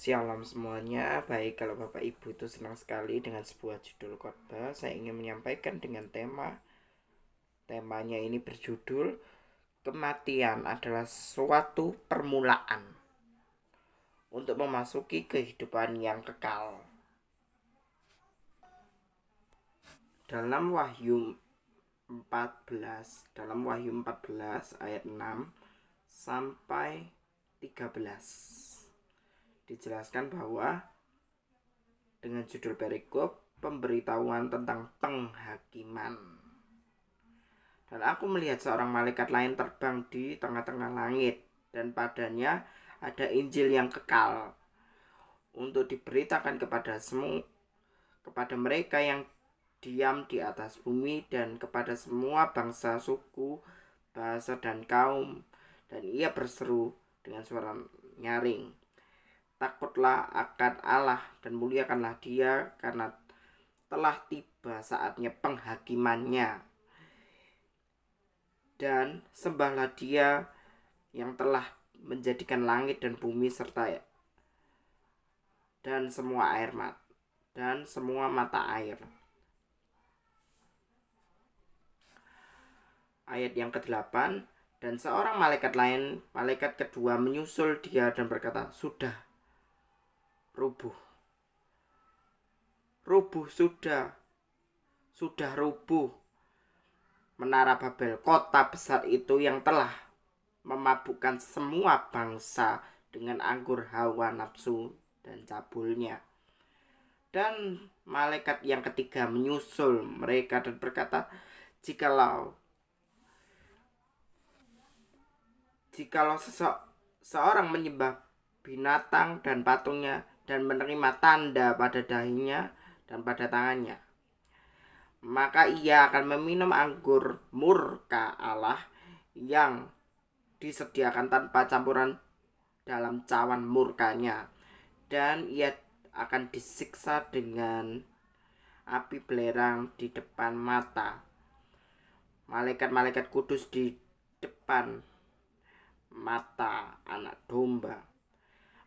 Shalom semuanya. Baik, kalau Bapak Ibu itu senang sekali dengan sebuah judul khotbah, saya ingin menyampaikan dengan temanya ini berjudul kematian adalah suatu permulaan untuk memasuki kehidupan yang kekal. Dalam Wahyu 14 ayat 6 sampai 13 dijelaskan bahwa dengan judul perikop pemberitahuan tentang penghakiman. Dan aku melihat seorang malaikat lain terbang di tengah-tengah langit, dan padanya ada Injil yang kekal untuk diberitakan kepada mereka yang diam di atas bumi, dan kepada semua bangsa, suku, bahasa, dan kaum. Dan ia berseru dengan suara nyaring, takutlah akan Allah dan muliakanlah Dia, karena telah tiba saatnya penghakimannya. Dan sembahlah Dia yang telah menjadikan langit dan bumi serta dan semua mata air. Ayat yang ke-8, dan seorang malaikat lain, malaikat kedua, menyusul Dia dan berkata, sudah rubuh, sudah rubuh menara Babel, kota besar itu yang telah memabukkan semua bangsa dengan anggur hawa nafsu dan cabulnya. Dan malaikat yang ketiga menyusul mereka dan berkata, jikalau seseorang menyembah binatang dan patungnya dan menerima tanda pada dahinya dan pada tangannya, maka ia akan meminum anggur murka Allah yang disediakan tanpa campuran dalam cawan murkanya, dan ia akan disiksa dengan api belerang di depan mata malaikat-malaikat kudus, di depan mata anak domba.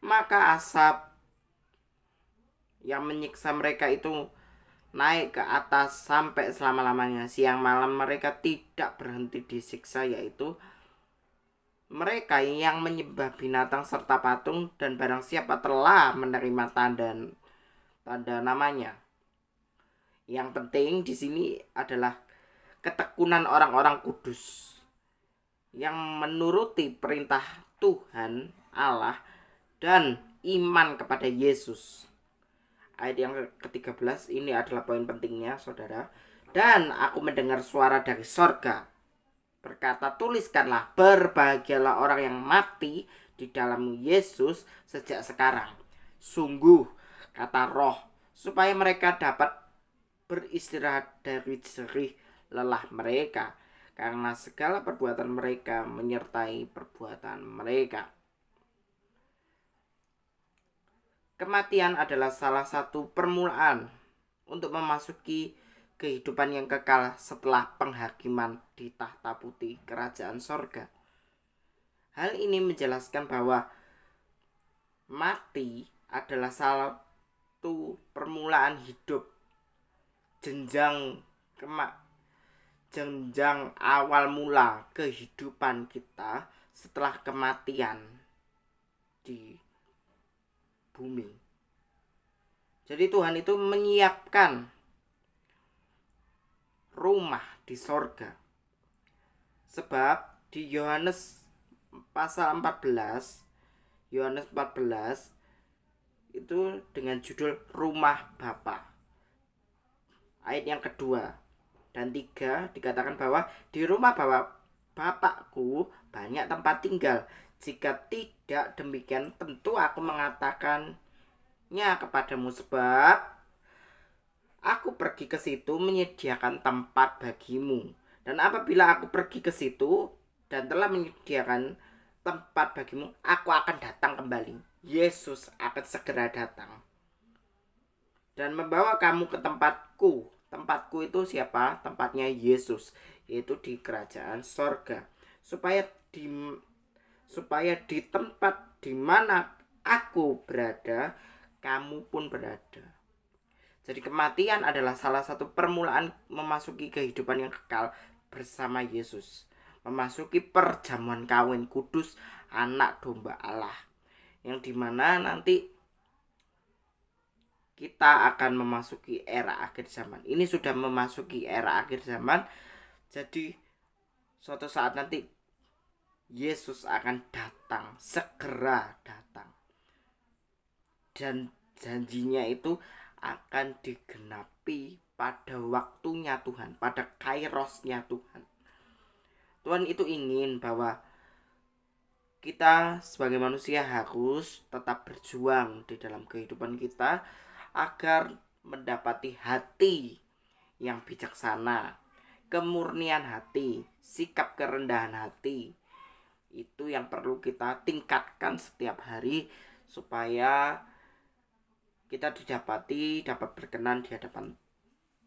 Maka asap yang menyiksa mereka itu naik ke atas sampai selama-lamanya. Siang malam mereka tidak berhenti disiksa, yaitu mereka yang menyembah binatang serta patung, dan barang siapa telah menerima tanda namanya. Yang penting di sini adalah ketekunan orang-orang kudus yang menuruti perintah Tuhan Allah dan iman kepada Yesus. Ayat yang ke-13 ini adalah poin pentingnya, saudara. Dan aku mendengar suara dari sorga berkata, tuliskanlah, berbahagialah orang yang mati di dalam Yesus sejak sekarang. Sungguh, kata Roh, supaya mereka dapat beristirahat dari jerih lelah mereka, karena segala perbuatan mereka menyertai perbuatan mereka. Kematian adalah salah satu permulaan untuk memasuki kehidupan yang kekal setelah penghakiman di tahta putih kerajaan sorga. Hal ini menjelaskan bahwa mati adalah salah satu permulaan hidup, jenjang awal mula kehidupan kita setelah kematian di bumi. Jadi Tuhan itu menyiapkan rumah di sorga. Sebab di Yohanes pasal 14 itu dengan judul Rumah Bapa. Ayat yang kedua dan 3 dikatakan bahwa di rumah Bapakku banyak tempat tinggal. Jika tidak demikian, tentu aku mengatakannya kepadamu, sebab aku pergi ke situ menyediakan tempat bagimu. Dan apabila aku pergi ke situ dan telah menyediakan tempat bagimu, aku akan datang kembali. Yesus akan segera datang dan membawa kamu ke tempatku. Tempatku itu siapa? Tempatnya Yesus, yaitu di kerajaan sorga. Supaya di tempat di mana aku berada, kamu pun berada. Jadi kematian adalah salah satu permulaan memasuki kehidupan yang kekal bersama Yesus. Memasuki perjamuan kawin kudus anak domba Allah. Yang dimana nanti kita akan memasuki era akhir zaman. Ini sudah memasuki era akhir zaman. Jadi suatu saat nanti Yesus akan datang, segera datang. Dan janjinya itu akan digenapi pada waktunya Tuhan, pada kairosnya Tuhan. Tuhan itu ingin bahwa kita sebagai manusia harus tetap berjuang di dalam kehidupan kita agar mendapati hati yang bijaksana, kemurnian hati, sikap kerendahan hati. Itu yang perlu kita tingkatkan setiap hari supaya kita dapat berkenan di hadapan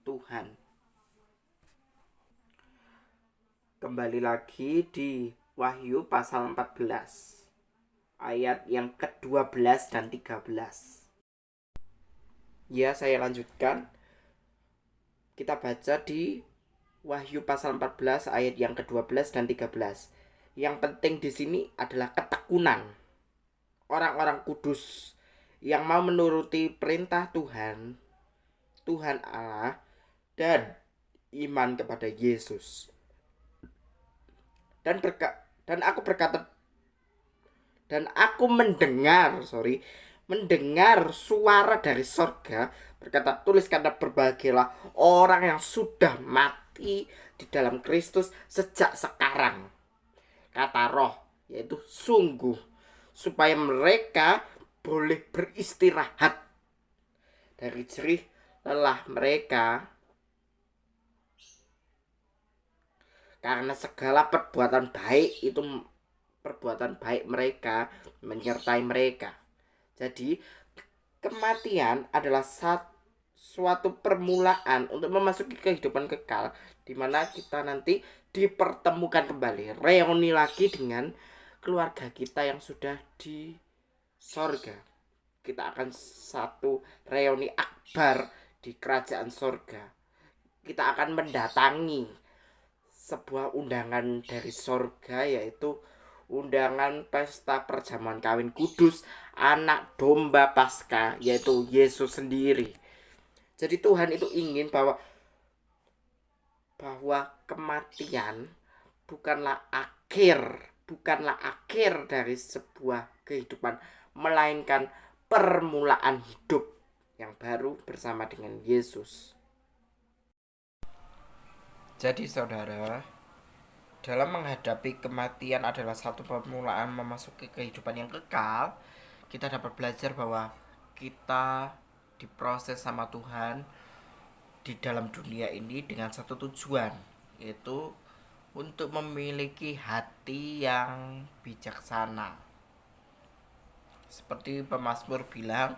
Tuhan. Kembali lagi di Wahyu pasal 14 ayat yang ke-12 dan 13. Ya, saya lanjutkan. Kita baca di Wahyu pasal 14 ayat yang ke-12 dan 13. Yang penting di sini adalah ketekunan orang-orang kudus yang mau menuruti perintah Tuhan Allah, dan iman kepada Yesus. Dan aku mendengar suara dari sorga berkata, tuliskanlah, berbahagialah orang yang sudah mati di dalam Kristus sejak sekarang, kata Roh, yaitu sungguh, supaya mereka boleh beristirahat dari jerih lelah mereka, karena segala perbuatan baik mereka menyertai mereka. Jadi kematian adalah suatu permulaan untuk memasuki kehidupan kekal, di mana kita nanti dipertemukan kembali, reuni lagi dengan keluarga kita yang sudah di sorga. Kita akan satu reuni akbar di kerajaan sorga. Kita akan mendatangi sebuah undangan dari sorga, yaitu undangan pesta perjamuan kawin kudus anak domba Paskah, yaitu Yesus sendiri. Jadi Tuhan itu ingin bahwa kematian bukanlah akhir dari sebuah kehidupan, melainkan permulaan hidup yang baru bersama dengan Yesus. Jadi saudara, dalam menghadapi kematian adalah satu permulaan memasuki kehidupan yang kekal, kita dapat belajar bahwa kita diproses sama Tuhan di dalam dunia ini dengan satu tujuan, yaitu untuk memiliki hati yang bijaksana. Seperti pemazmur bilang,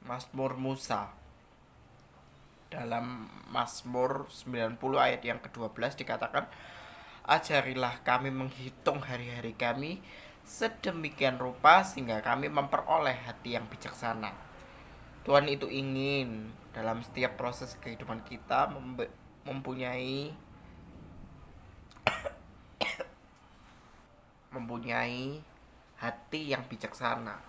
Mazmur Musa, dalam Mazmur 90 ayat yang ke-12 dikatakan, ajarilah kami menghitung hari-hari kami sedemikian rupa sehingga kami memperoleh hati yang bijaksana. Tuhan itu ingin dalam setiap proses kehidupan kita mempunyai hati yang bijaksana.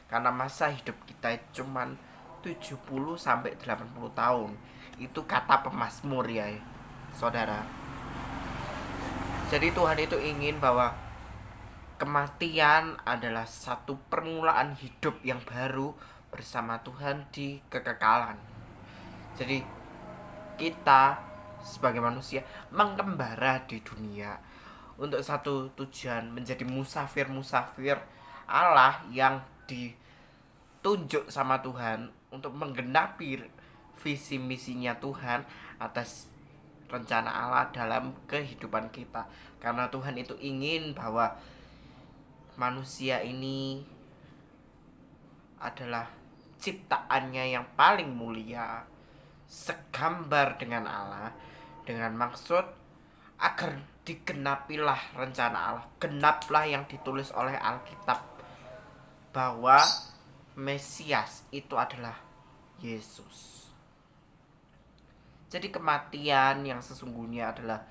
Karena masa hidup kita cuma 70 sampai 80 tahun. Itu kata pemazmur ya, saudara. Jadi Tuhan itu ingin bahwa kematian adalah satu permulaan hidup yang baru bersama Tuhan di kekekalan. Jadi kita sebagai manusia mengembara di dunia untuk satu tujuan, menjadi musafir Allah yang ditunjuk sama Tuhan untuk menggenapi visi misinya Tuhan atas rencana Allah dalam kehidupan kita. Karena Tuhan itu ingin bahwa manusia ini adalah ciptaannya yang paling mulia, segambar dengan Allah, dengan maksud agar digenapilah rencana Allah, genaplah yang ditulis oleh Alkitab, bahwa Mesias itu adalah Yesus. Jadi kematian yang sesungguhnya adalah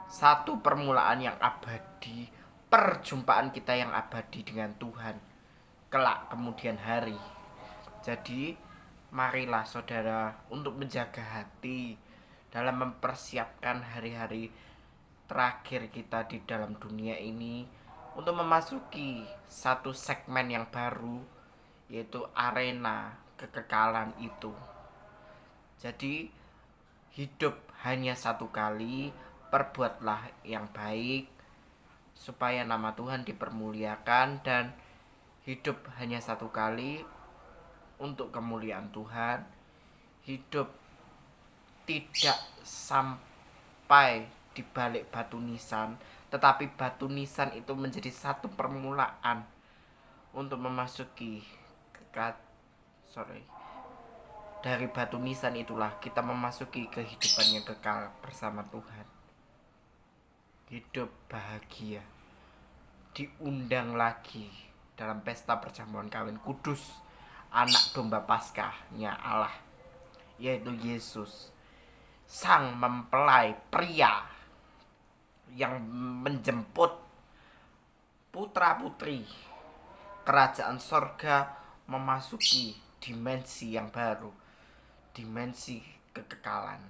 satu permulaan yang abadi, perjumpaan kita yang abadi dengan Tuhan kelak kemudian hari. Jadi marilah saudara untuk menjaga hati dalam mempersiapkan hari-hari terakhir kita di dalam dunia ini untuk memasuki satu segmen yang baru, yaitu arena kekekalan itu. Jadi hidup hanya satu kali, perbuatlah yang baik supaya nama Tuhan dipermuliakan, dan hidup hanya satu kali untuk kemuliaan Tuhan. Hidup tidak sampai di balik batu nisan, tetapi batu nisan itu menjadi satu permulaan untuk memasuki dari batu nisan itulah kita memasuki kehidupan yang kekal bersama Tuhan. Hidup bahagia, diundang lagi dalam pesta perjamuan kawin kudus anak domba Paskahnya Allah, yaitu Yesus, sang mempelai pria yang menjemput putra-putri kerajaan sorga memasuki dimensi yang baru, dimensi kekekalan,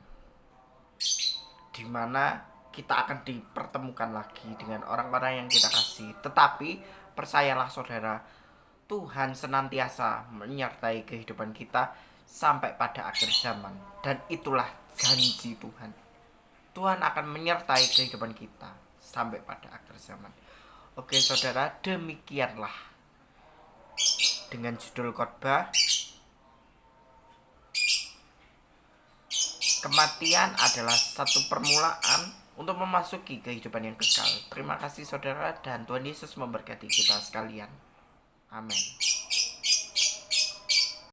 di mana kita akan dipertemukan lagi dengan orang-orang yang kita kasih. Tetapi percayalah saudara, Tuhan senantiasa menyertai kehidupan kita sampai pada akhir zaman. Dan itulah janji Tuhan. Tuhan akan menyertai kehidupan kita sampai pada akhir zaman. Oke saudara, demikianlah dengan judul khotbah kematian adalah satu permulaan untuk memasuki kehidupan yang kekal. Terima kasih saudara, dan Tuhan Yesus memberkati kita sekalian. Amin.